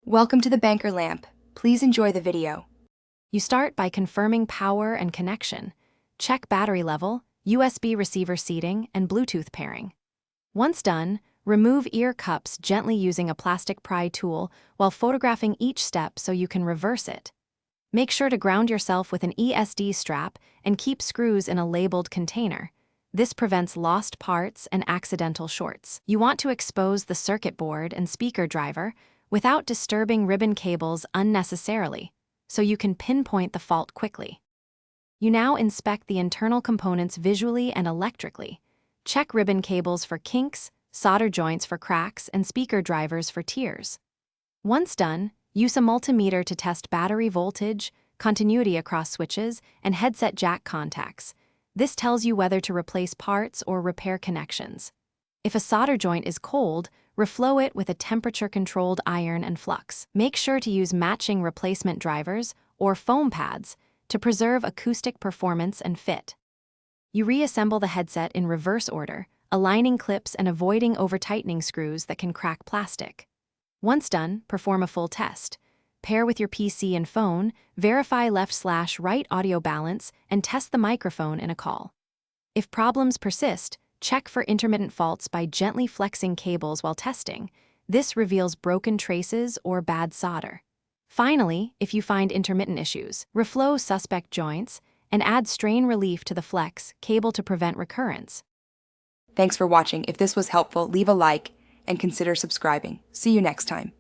Welcome to the Banker Lamp. Please enjoy the video. You start by confirming power and connection. Check battery level, USB receiver seating, and Bluetooth pairing. Once done, remove ear cups gently using a plastic pry tool while photographing each step so you can reverse it. Make sure to ground yourself with an ESD strap and keep screws in a labeled container. This prevents lost parts and accidental shorts. You want to expose the circuit board and speaker driver without disturbing ribbon cables unnecessarily, so you can pinpoint the fault quickly. You now inspect the internal components visually and electrically. Check ribbon cables for kinks, solder joints for cracks, and speaker drivers for tears. Once done, use a multimeter to test battery voltage, continuity across switches, and headset jack contacts. This tells you whether to replace parts or repair connections. If a solder joint is cold, reflow it with a temperature-controlled iron and flux. Make sure to use matching replacement drivers or foam pads to preserve acoustic performance and fit. You reassemble the headset in reverse order, aligning clips and avoiding over-tightening screws that can crack plastic. Once done, perform a full test. Pair with your PC and phone, verify left/right audio balance, and test the microphone in a call. If problems persist, check for intermittent faults by gently flexing cables while testing. This reveals broken traces or bad solder. Finally, if you find intermittent issues, reflow suspect joints and add strain relief to the flex cable to prevent recurrence. Thanks for watching. If this was helpful, leave a like and consider subscribing. See you next time.